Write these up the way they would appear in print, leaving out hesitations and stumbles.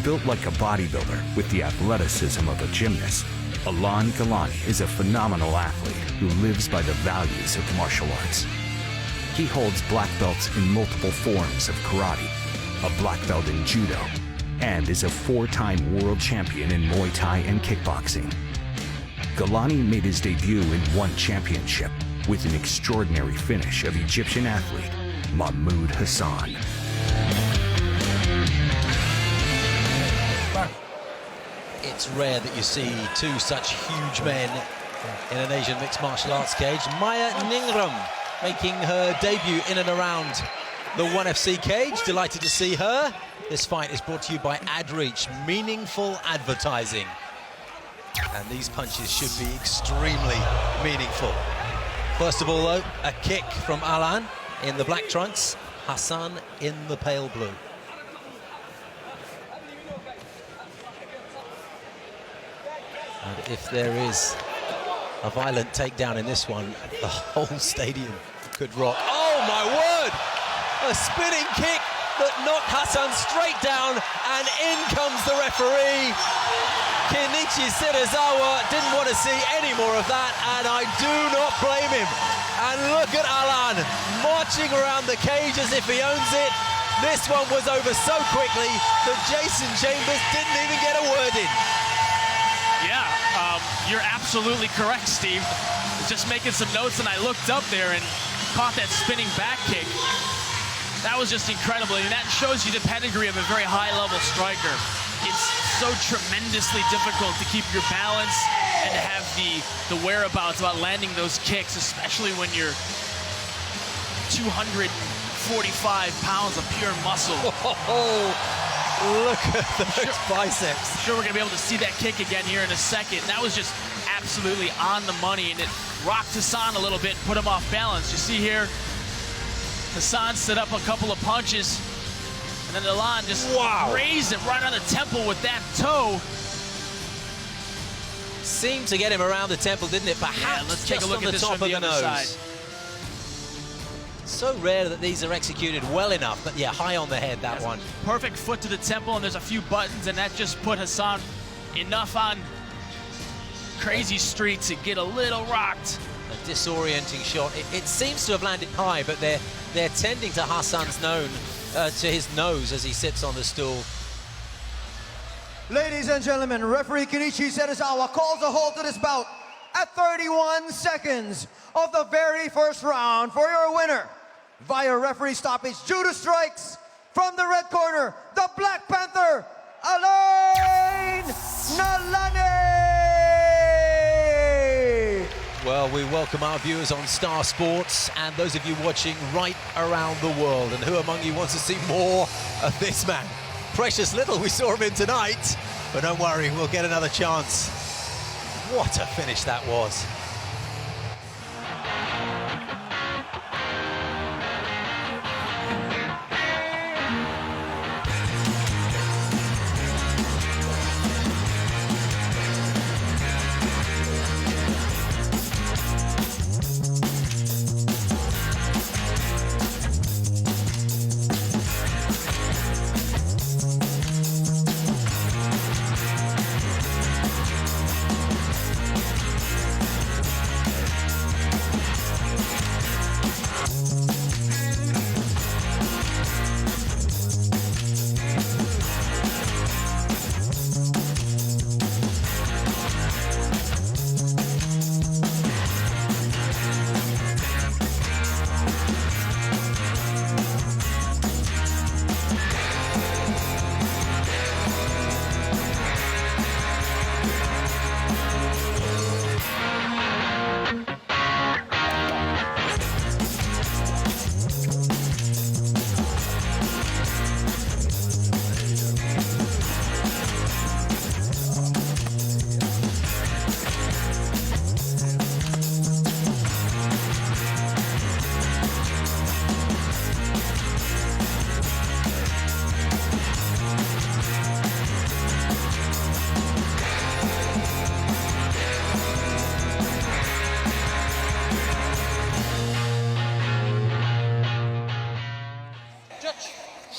Built like a bodybuilder with the athleticism of a gymnast, Alain Ngalani is a phenomenal athlete who lives by the values of martial arts. He holds black belts in multiple forms of karate, a black belt in judo, and is a 4-time world champion in Muay Thai and kickboxing. Ngalani made his debut in one championship with an extraordinary finish of Egyptian athlete Mahmoud Hassan. It's rare that you see two such huge men in an Asian mixed martial arts cage. Maya Ningram making her debut in and around the 1FC cage. Delighted to see her. This fight is brought to you by AdReach, meaningful advertising. And these punches should be extremely meaningful. First of all, though, a kick from Alain in the black trunks, Hassan in the pale blue. And if there is a violent takedown in this one, the whole stadium could rock. Oh, my word! A spinning kick that knocked Hassan straight down, and in comes the referee. Kenichi Serizawa didn't want to see any more of that, and I do not blame him. And look at Alain marching around the cage as if he owns it. This one was over so quickly that Jason Chambers didn't even get a word in. Yeah, you're absolutely correct, Steve. Just making some notes, and I looked up there and caught that spinning back kick. That was just incredible, and that shows you the pedigree of a very high-level striker. It's so tremendously difficult to keep your balance and to have the whereabouts about landing those kicks, especially when you're 245 pounds of pure muscle. Look at those biceps. I'm sure we're going to be able to see that kick again here in a second. That was just absolutely on the money, and it rocked Hassan a little bit, put him off balance. You see here, Hassan set up a couple of punches, and then Alain just raised it right on the temple with that toe. Seemed to get him around the temple, didn't it? Perhaps yeah, let's take a look at this from the other side. So rare that these are executed well enough, but yeah, high on the head, that one. Perfect foot to the temple, and there's a few buttons, and that just put Hassan enough on Crazy Street to get a little rocked. A disorienting shot. It seems to have landed high, but they're tending to Hassan's to his nose as he sits on the stool. Ladies and gentlemen, referee Kenichi Serizawa calls a halt to this bout at 31 seconds of the very first round for your winner. Via referee stoppage due to strikes from the red corner, the Black Panther, Alain Ngalani! Well, we welcome our viewers on Star Sports and those of you watching right around the world. And who among you wants to see more of this man? Precious little we saw him in tonight, but don't worry, we'll get another chance. What a finish that was.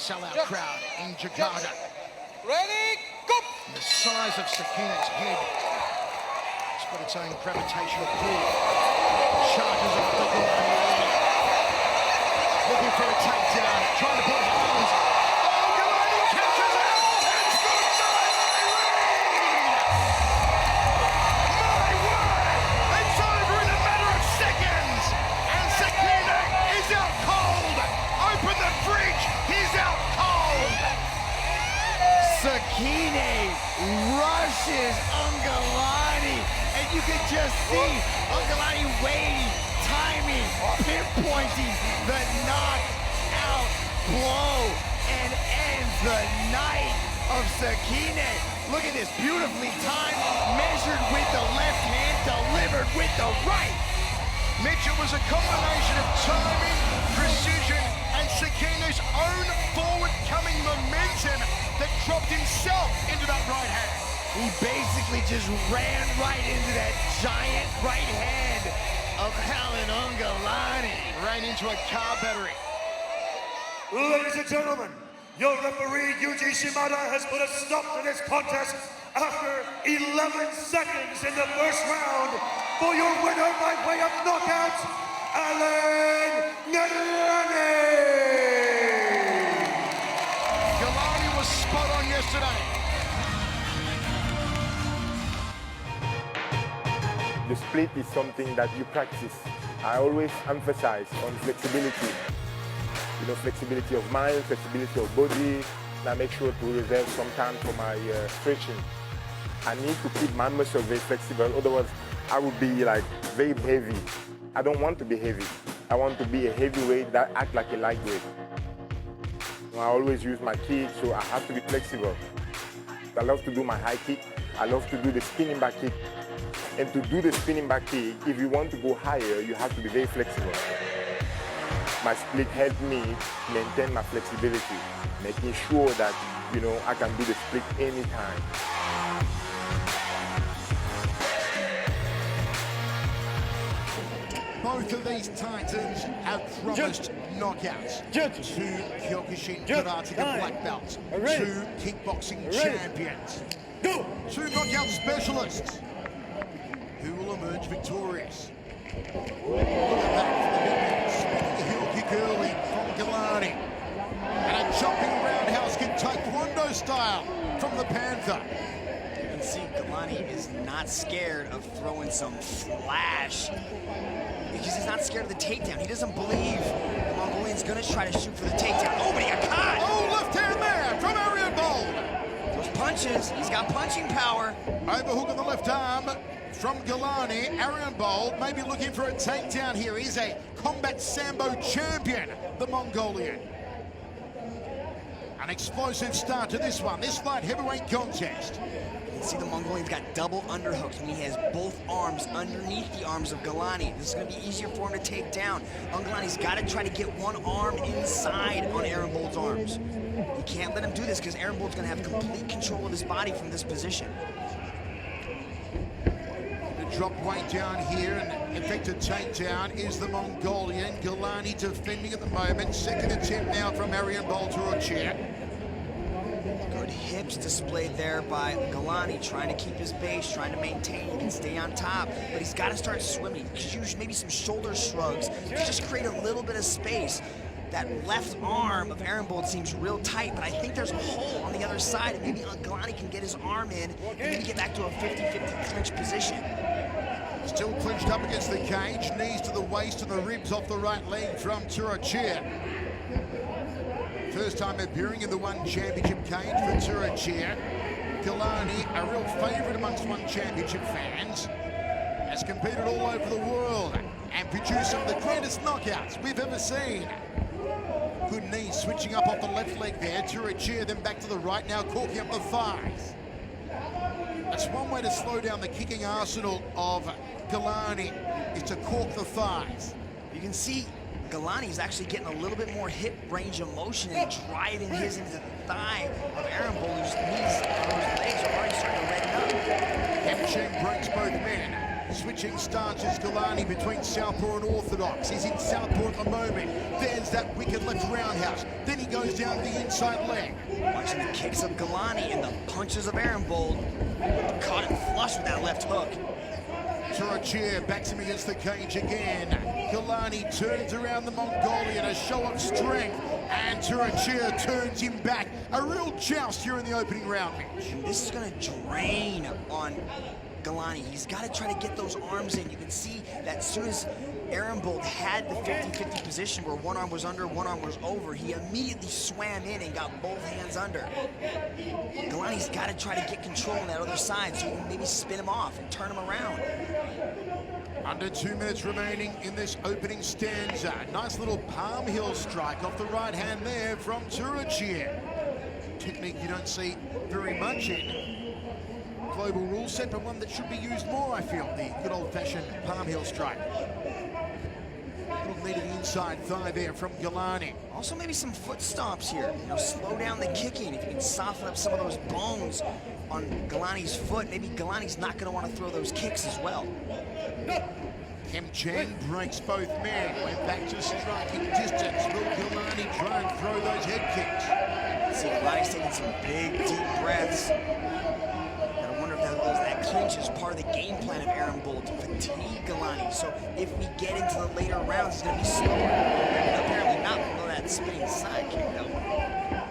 Sellout crowd in Jakarta. Ready, go! The size of Sakina's head has got its own gravitational pull. Charges up the Ngalani. Looking for a takedown, trying to put his arms. Oh, Ngalani catches it! It's good night, my word! It's over in a matter of seconds! And Sakina is out cold! Open the fridge, he's out cold! Sakine rushes Ngalani, and you can just see Ngalani waiting, timing, pinpointing the knockout blow, and ends the night of Sakine. Look at this, beautifully timed, measured with the left hand, delivered with the right. Mitch, it was a combination of timing, precision, and Sakina's own forward-coming momentum that dropped himself into that right hand. He basically just ran right into that giant right hand of Alain Ngalani. Ran into a car battery. Ladies and gentlemen, your referee Yuji Shimada has put a stop to this contest after 11 seconds in the first round. For your winner by way of knockout, Alain Ngalani! Ngalani was spot on yesterday. The split is something that you practice. I always emphasize on flexibility. You know, flexibility of mind, flexibility of body. And I make sure to reserve some time for my stretching. I need to keep my muscle very flexible, otherwise I would be like very heavy. I don't want to be heavy. I want to be a heavyweight that act like a lightweight. I always use my kick, so I have to be flexible. I love to do my high kick. I love to do the spinning back kick. And to do the spinning back kick, if you want to go higher, you have to be very flexible. My split helped me maintain my flexibility, making sure that, you know, I can do the split anytime. Both of these titans have promised knockouts. Two Kyokushin Karateka black belts, two kickboxing champions, two knockout specialists who will emerge victorious. Look at that, spinning heel kick early from Ngalani, and a jumping roundhouse kick taekwondo style from the Panther. You can see Ngalani is not scared of throwing some flash, because he's not scared of the takedown. He doesn't believe the Mongolian's gonna try to shoot for the takedown. Oh, but he got caught! Oh, left hand there from Arian Bold. Those punches, he's got punching power. Overhook on the left arm from Ngalani. Arian Bold may be looking for a takedown here. He's a combat sambo champion, the Mongolian. An explosive start to this one, this light heavyweight contest. You can see the Mongolian's got double underhooks, and he has both arms underneath the arms of Ngalani. This is going to be easier for him to take down. Ngalani's got to try to get one arm inside on Arian Bold's arms. You can't let him do this, because Arian Bold's going to have complete control of his body from this position. Drop weight down here, and effective takedown is the Mongolian. Ngalani defending at the moment. Second attempt now from Arian Bold to a chair. Good hips displayed there by Ngalani, trying to keep his base, trying to maintain. He can stay on top, but he's got to start swimming. He could use maybe some shoulder shrugs to just create a little bit of space. That left arm of Arian Bold seems real tight, but I think there's a hole on the other side, and maybe Ngalani can get his arm in and maybe get back to a 50-50 clinch position. Still clinched up against the cage, knees to the waist and the ribs off the right leg from Turachir. First time appearing in the One Championship cage for Turachir. Ngalani, a real favourite amongst One Championship fans, has competed all over the world and produced some of the greatest knockouts we've ever seen. Good knees switching up off the left leg there. Turachir then back to the right, now corking up the thighs. That's one way to slow down the kicking arsenal of Ngalani, is to cork the thighs. You can see Ngalani's actually getting a little bit more hip range of motion and driving his into the thigh of Arian Bold, whose knees and his legs are already starting to redden up. Hamstring breaks both men. Switching stances, Ngalani between southpaw and orthodox. He's in southpaw at the moment. There's that wicked left roundhouse. Then he goes down the inside leg. Watching the kicks of Ngalani and the punches of Arenbold. Caught him flush with that left hook. Turachir backs him against the cage again. Ngalani turns around the Mongolian, a show of strength, and Turachir turns him back. A real joust here in the opening round match. This is going to drain on Ngalani. He's got to try to get those arms in. You can see that as soon as Arenbold had the 50-50 position where one arm was under, one arm was over, he immediately swam in and got both hands under. Ngalani's got to try to get control on that other side so he can maybe spin him off and turn him around. Under 2 minutes remaining in this opening stanza. Nice little palm heel strike off the right hand there from Turachir. Technique you don't see very much in global rule set, but one that should be used more, I feel. The good old-fashioned palm heel strike. Little knee to the inside thigh there from Ngalani. Also maybe some foot stomps here. You know, slow down the kicking. If you can soften up some of those bones on Ngalani's foot, maybe Ngalani's not going to want to throw those kicks as well. Kim Chang breaks both men. Went back to striking distance. Will Ngalani try and throw those head kicks? See, Ngalani's taking some big, deep breaths. And I wonder if that clinch is part of the game plan of Arenbold to fatigue Ngalani. So if we get into the later rounds, he's going to be slower. Apparently not below that spinning side kick, though.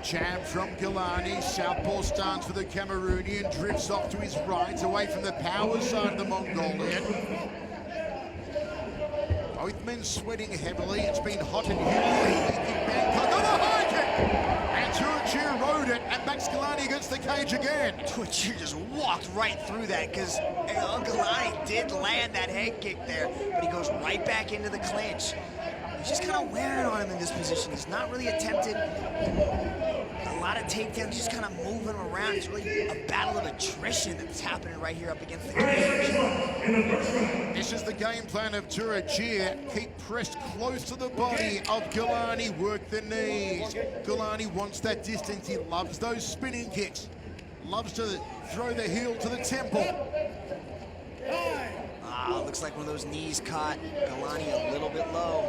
Jab from Ngalani. Southpaw stance for the Cameroonian. Drifts off to his right, away from the power side of the Mongolian. Both men sweating heavily. It's been hot and humid. Another high kick! And Turachir rode it, and backs Ngalani against the cage again. Turachir just walked right through that because Ngalani did land that head kick there, but he goes right back into the clinch. He's just kind of wearing on him in this position. He's not really attempted a lot of takedowns, just kind of moving him around. It's really a battle of attrition that's happening right here up against the cage. This is the game plan of Turachir. Keep pressed close to the body of Ngalani. Work the knees. Ngalani wants that distance. He loves those spinning kicks. Loves to throw the heel to the temple. Looks like one of those knees caught Ngalani a little bit low.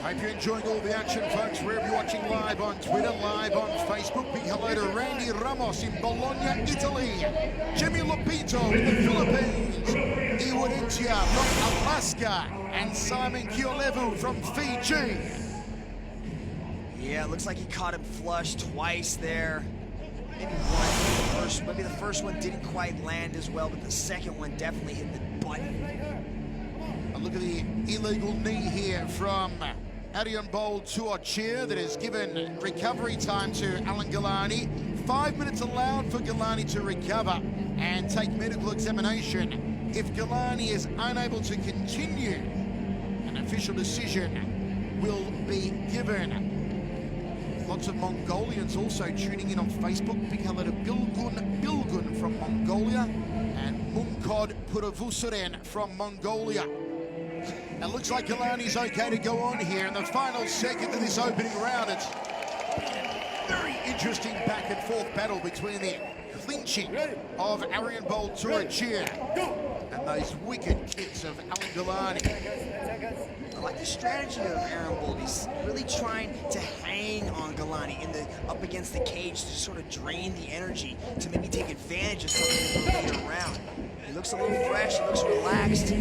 Hope you're enjoying all the action, folks, wherever you're watching live on Twitter, live on Facebook. Big hello to Randy Ramos in Bologna, Italy. Jimmy Lopito in the Philippines. Iwan Intia from Alaska. And Simon Kiolevu from Fiji. Yeah, it looks like he caught him flush twice there. Maybe one. Maybe the first one didn't quite land as well, but the second one definitely hit the button. And look at the illegal knee here from Arenbold Turachir that has given recovery time to Alain Ngalani. 5 minutes allowed for Ngalani to recover and take medical examination. If Ngalani is unable to continue, an official decision will be given. Lots of Mongolians also tuning in on Facebook. Big hello to Bilgun from Mongolia and Munkod Puravusuren from Mongolia. It looks like Ngalani's okay to go on here in the final second of this opening round. It's been a very interesting back and forth battle between the clinching of Arenbold Turachir and those wicked kicks of Alain Ngalani. I like the strategy of Arenbold. He's really trying to hang on Ngalani up against the cage to sort of drain the energy to maybe take advantage of something in the later round. He looks a little fresh, he looks relaxed.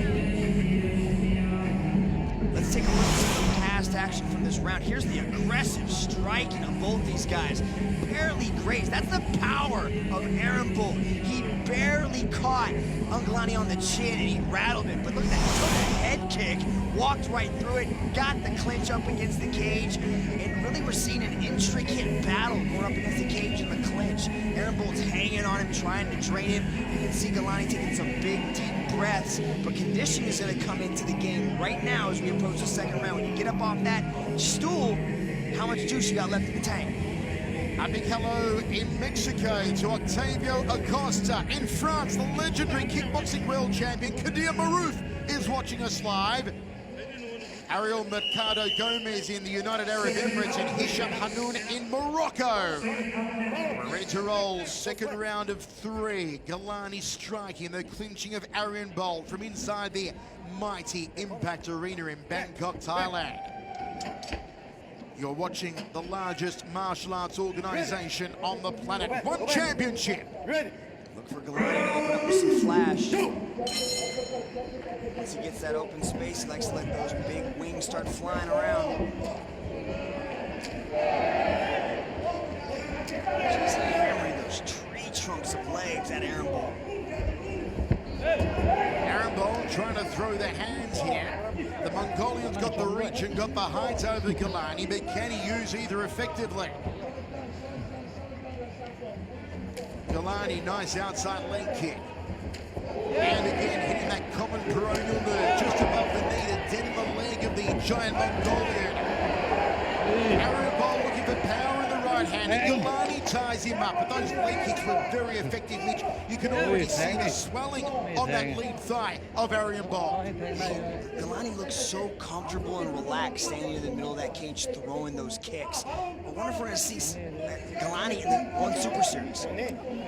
Let's take a look at some of the past action from this round. Here's the aggressive striking of both these guys. Barely grazed. That's the power of Arenbold. He barely caught Ngalani on the chin and he rattled him. But look at that, he took a head kick, walked right through it, got the clinch up against the cage, and really we're seeing an intricate battle going up against the cage and the clinch. Arenbold's hanging on him, trying to drain him. You can see Ngalani taking some big, deep breaths, but conditioning is going to come into the game right now as we approach the second round. When you get up off that stool, how much juice you got left in the tank? A big hello in Mexico to Octavio Acosta. In France, the legendary kickboxing world champion Kadir Marouf is watching us live. Ariel Mercado Gomez in the United Arab Emirates and Hisham Hanoun in Morocco. We're ready to roll. Second round of 3. Ngalani striking the clinching of Arian Bolt from inside the mighty Impact Arena in Bangkok, Thailand. You're watching the largest martial arts organization on the planet. One championship. Look for Ngalani to open up with some flash. Once he gets that open space, he likes to let those big wings start flying around. Just hammering those tree trunks of legs at Aaron Bolt. Aaron Bolt trying to throw the hands here. The Mongolian's got the reach and got the height over Ngalani, but can he use either effectively? Ngalani, nice outside leg kick. And again, hitting that common peroneal nerve just above the knee to deaden the leg of the giant Mongolian. Aaron Bolt looking for power in the right hand, and Ngalani ties him up. But those leg kicks were very effective, Mitch. You can already see the swelling on that lead thigh of Arian Bolt. Ngalani looks so comfortable and relaxed standing in the middle of that cage throwing those kicks. I wonder if we're going to see Ngalani in the One Super Series.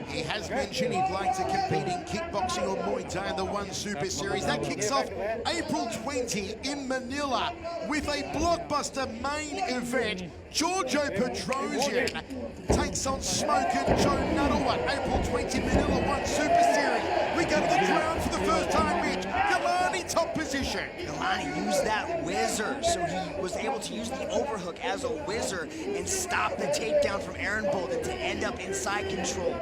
He has mentioned he'd like to compete in kickboxing or Muay Thai in the One Super Series. That kicks off April 20 in Manila with a blockbuster main event. Giorgio Petrosian takes on Smoker Joe Nuttall. April 20, Manila One Super Series. We go to the ground for the first time, Mitch. Ngalani top position. Ngalani used that whizzer, so he was able to use the overhook as a whizzer and stop the takedown from Aaron Bolt and to end up inside control.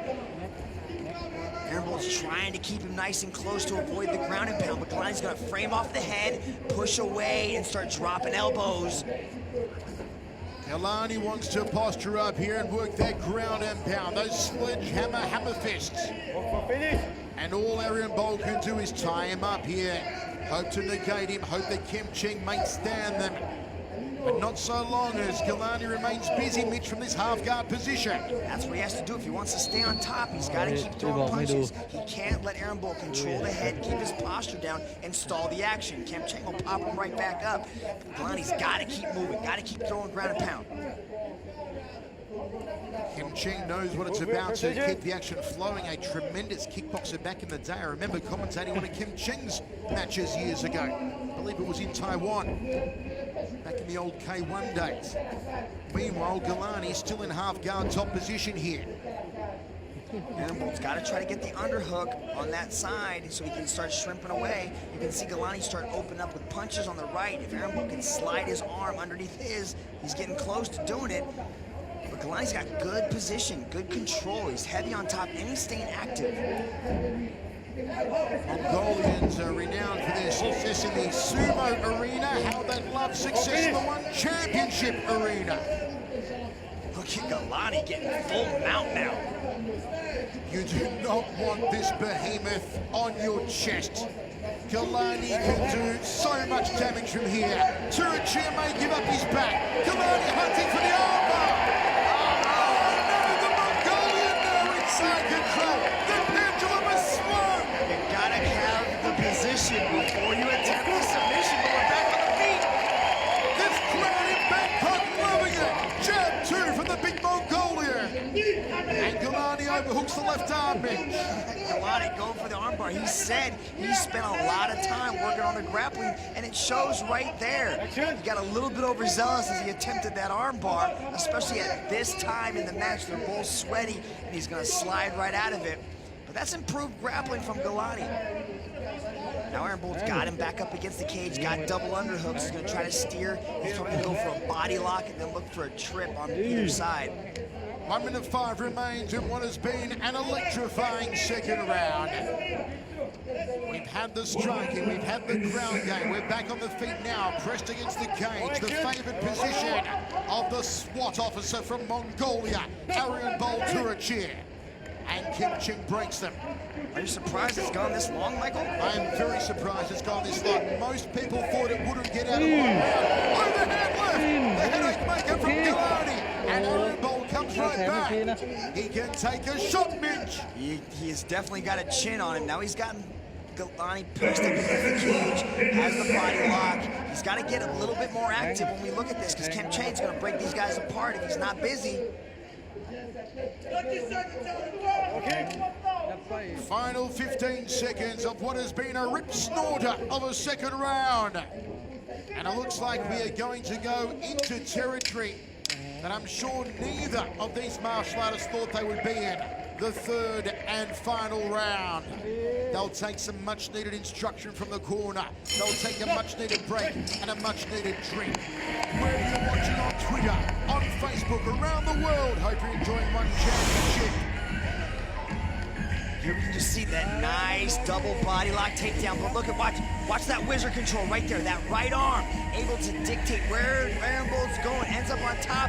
Aaron Bolt's trying to keep him nice and close to avoid the ground and pound, but Ngalani's gonna frame off the head, push away, and start dropping elbows. Ngalani wants to posture up here and work that ground and pound, those sledgehammer hammer fists. And all Arian Bolt can do is tie him up here. Hope to negate him, hope that Kim Ching may stand them. But not so long as Ngalani remains busy, Mitch, from this half-guard position. That's what he has to do if he wants to stay on top. He's got to keep throwing punches. He can't let Aaron Bolt control the head, keep his posture down, and stall the action. Kim Ching will pop him right back up. Ngalani's got to keep moving, got to keep throwing ground and pound. Kim Ching knows what it's about to keep the action flowing. A tremendous kickboxer back in the day. I remember commentating one of Kim Ching's matches years ago. I believe it was in Taiwan, back in the old K1 days. Meanwhile, Ngalani still in half-guard top position here. Aaron Bolt's got to try to get the underhook on that side so he can start shrimping away. You can see Ngalani start opening up with punches on the right. If Aaron Bolt can slide his arm underneath his, he's getting close to doing it. But Ngalani's got good position, good control. He's heavy on top, and he's staying active. Mongolians are renowned for their success in the sumo arena. How they love success in the One Championship arena. Look at Ngalani getting full mount now. You do not want this behemoth on your chest. Ngalani can do so much damage from here. Turachir may give up his back. Ngalani hunting for the armbar. Inside control. The pendulum is swung. You gotta have the position before you attempt the submission, but we're back on the feet. This crowd in Bangkok loving it. Jab 2 from the big Mongolian. And Ngalani overhooks the left arm, Mitch. Ngalani going for the armbar. He said he spent a lot of time working on the grappling, and it shows right there. He got a little bit overzealous as he attempted that armbar, especially at this time in the match. They're both sweaty, and he's gonna slide right out of it. But that's improved grappling from Ngalani. Now Aaron Bolt's got him back up against the cage, got double underhooks. He's gonna try to steer. He's probably gonna go for a body lock and then look for a trip on either side. 1 minute 5 remains in what has been an electrifying second round. We've had the striking, we've had the ground game. We're back on the feet now, pressed against the cage. The favoured position of the SWAT officer from Mongolia, Arian Bolt Turachir. And Kim Ching breaks them. Are you surprised it's gone this long, Michael? I am very surprised it's gone this long. Most people thought it wouldn't get out of 1 round. Overhand left, the headache maker from Ngalani. And Arian Bolt comes right back. He can take a shot, Mitch. He has definitely got a chin on him. Now he's gotten Ngalani pushed up against the cage, has the body lock. He's got to get a little bit more active when we look at this, because Kem Chang's going to break these guys apart if he's not busy. Final 15 seconds of what has been a rip snorter of a second round. And it looks like we are going to go into territory that I'm sure neither of these martial artists thought they would be in. The third and final round. They'll take some much needed instruction from the corner. They'll take a much needed break and a much needed drink. Whether you're watching on Twitter, on Facebook, around the world, hope you're enjoying one championship. Here we can just see that nice double body lock takedown, but look at, watch that whizzer control right there, that right arm, able to dictate where Aaron Bolt's going, ends up on top,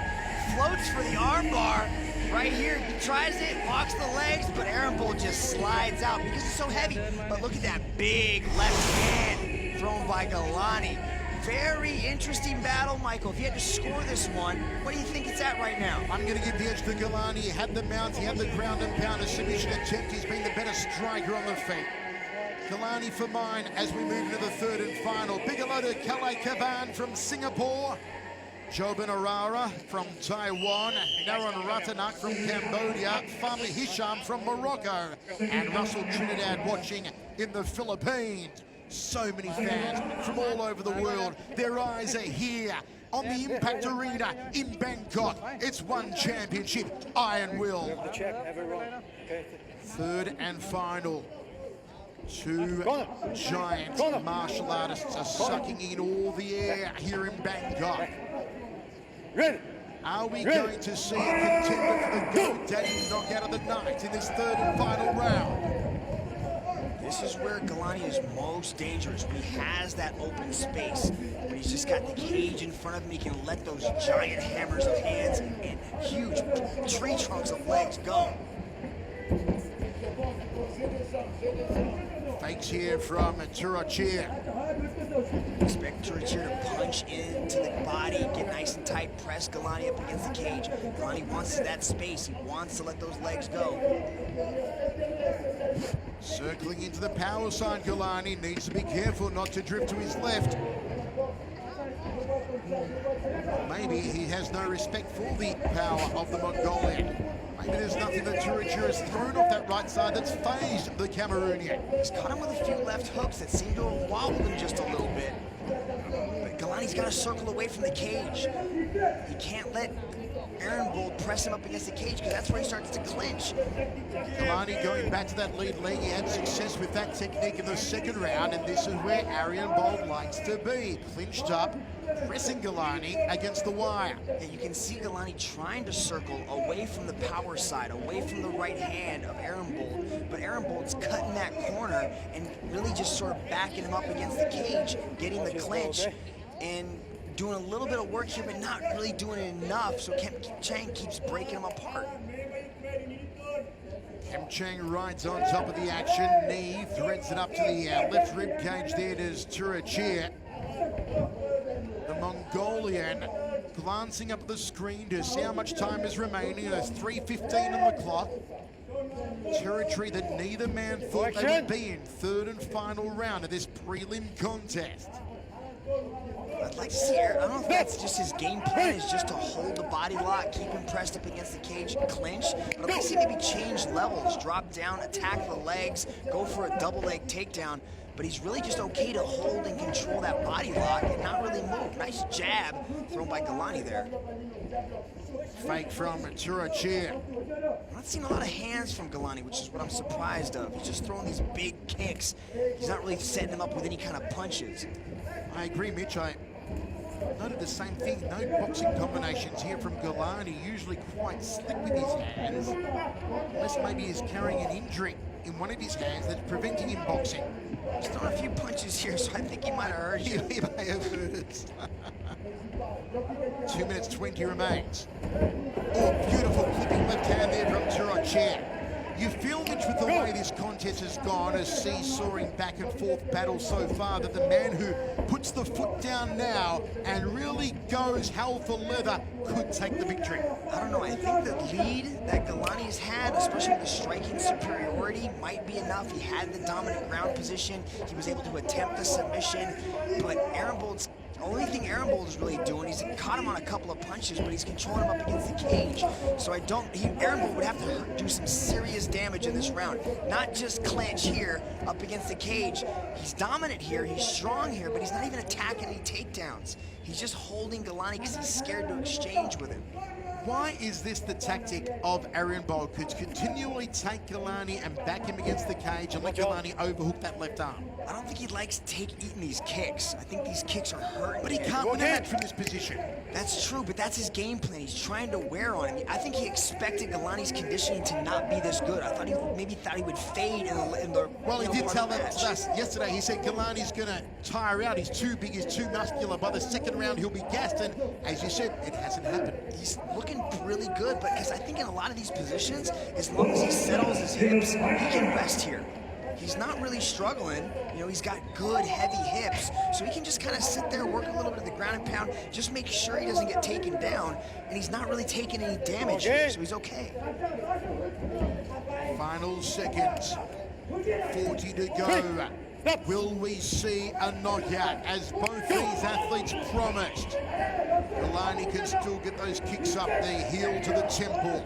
floats for the arm bar. Right here, he tries it, locks the legs, but Aaron Bolt just slides out because it's so heavy. But look at that big left hand thrown by Ngalani. Very interesting battle, Michael. If you had to score this one, what do you think it's at right now? I'm going to give the edge to Ngalani. He had the mount, he had the ground and pound, a submission attempt. He's been the better striker on the feet. Ngalani for mine as we move into the third and final. Big hello to Kalai Kavan from Singapore. Jobin Arara from Taiwan, Naran Ratanak from Cambodia, Fahmi Hisham from Morocco, and Russell Trinidad watching in the Philippines. So many fans from all over the world. Their eyes are here on the Impact Arena in Bangkok. It's one championship, Iron Will. Third and final. Two giant martial artists are sucking in all the air here in Bangkok. Are we going to see a contender for the GoDaddy knockout of the night in this third and final round? This is where Ngalani is most dangerous. He has that open space, but he's just got the cage in front of him. He can let those giant hammers of hands and huge tree trunks of legs go. Fakes here from Turachir. Expect Turachir to punch into the body, get nice and tight, press Ngalani up against the cage. Ngalani wants that space. He wants to let those legs go. Circling into the power side, Ngalani needs to be careful not to drift to his left. Maybe he has no respect for the power of the Mongolian. Maybe there's nothing that Turachir has thrown off that right side that's phased the Cameroonian. He's caught him with a few left hooks that seem to have wobbled him just a little bit. But Ngalani's got to circle away from the cage. He can't let Aaron Bolt press him up against the cage because that's where he starts to clinch. Ngalani going back to that lead leg. He had success with that technique in the second round, and this is where Aaron Bolt likes to be. Clinched up, pressing Ngalani against the wire. Yeah, you can see Ngalani trying to circle away from the power side, away from the right hand of Aaron Bolt, but Aaron Bolt's cutting that corner and really just sort of backing him up against the cage, getting the clinch, and doing a little bit of work here, but not really doing it enough, so Kem Chang keeps breaking him apart. Kem Chang rides on top of the action, knee threads it up to the left rib cage. There does Turachir. The Mongolian glancing up at the screen to see how much time is remaining. There's 3:15 on the clock. Territory that neither man thought they would be in. Third and final round of this prelim contest. I'd like to see Aaron. I don't know if that's just his game plan, is just to hold the body lock, keep him pressed up against the cage, clinch. But I'd like to see maybe change levels, drop down, attack the legs, go for a double leg takedown. But he's really just okay to hold and control that body lock and not really move. Nice jab thrown by Ngalani there. Fake from Turachir. I'm not seeing a lot of hands from Ngalani, which is what I'm surprised of. He's just throwing these big kicks. He's not really setting him up with any kind of punches. I agree, Mitch. I noted the same thing. No boxing combinations here from Ngalani. Usually quite slick with his hands. Unless maybe he's carrying an injury in one of his hands that's preventing him boxing. He's throwing a few punches here, so I think he might have hurt you. He may have hurt us. 2 minutes 20 remains. Oh, beautiful clipping left hand there from Turachir. You feel, Mitch, with the way this contest has gone, a seesawing back and forth battle so far, that the man who puts the foot down now and really goes hell for leather could take the victory. I don't know, I think the lead that Ngalani's had, especially with the striking superiority, might be enough. He had the dominant ground position. He was able to attempt the submission, but Aaron Bolt's The only thing Aaron Bolt is really doing, he's caught him on a couple of punches, but he's controlling him up against the cage. So Aaron Bolt would have to do some serious damage in this round. Not just clinch here up against the cage. He's dominant here, he's strong here, but he's not even attacking any takedowns. He's just holding Ngalani because he's scared to exchange with him. Why is this the tactic of Aaron Bolt? Could continually take Ngalani and back him against the cage and let Ngalani overhook that left arm? I don't think he likes eating these kicks. I think these kicks are hurting. But he can't win a match from this position. That's true, but that's his game plan. He's trying to wear on him. I think he expected Ngalani's conditioning to not be this good. I thought he thought he would fade in the Well, he did tell us yesterday. He said Ngalani's going to tire out. He's too big, he's too muscular. By the second round, he'll be gassed. And as you said, it hasn't happened. He's looking really good, but because I think in a lot of these positions, as long as he settles his hips, he can rest here. He's not really struggling. You know, he's got good, heavy hips, so he can just kind of sit there, work a little bit of the ground and pound, just make sure he doesn't get taken down, and he's not really taking any damage here, so he's okay. Final seconds, 40 to go. Will we see a knockout as both these athletes promised? Ngalani can still get those kicks up the heel to the temple.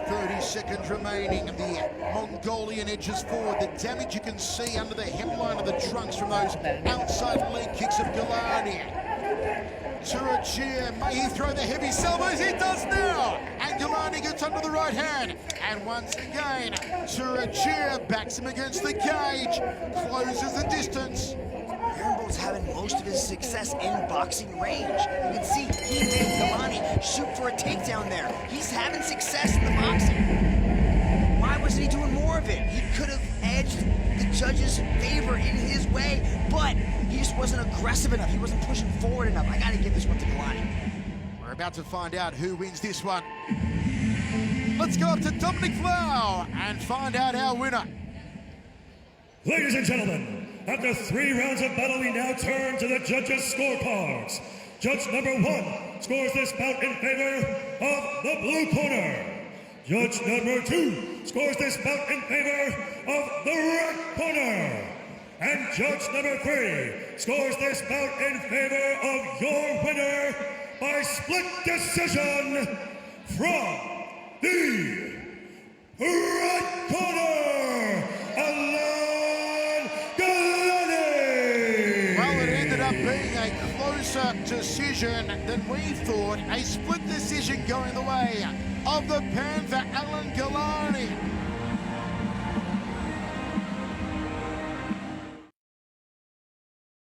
30 seconds remaining. The Mongolian edges forward. The damage you can see under the hemline of the trunks from those outside leg kicks of Ngalani. Turachir, may he throw the heavy salvos? He does now! And Ngalani gets under the right hand. And once again, Turachir backs him against the cage, closes the distance. Aaron Bolt's having most of his success in boxing range. You can see he made Ngalani shoot for a takedown there. He's having success in the boxing. Why wasn't he doing more of it? He could have edged the judge's favor in his way, but he just wasn't aggressive enough. He wasn't pushing forward enough. I gotta give this one to Ngalani. We're about to find out who wins this one. Let's go up to Dominic Flau and find out our winner. Ladies and gentlemen, after 3 rounds of battle, we now turn to the judges' scorecards. Judge number 1 scores this bout in favor of the blue corner. Judge number 2 scores this bout in favor of the red corner. And judge number 3 scores this bout in favor of your winner by split decision from the red corner, Alain. Well, it ended up being a closer decision than we thought. A split decision going the way of the Panther, Alain Ngalani.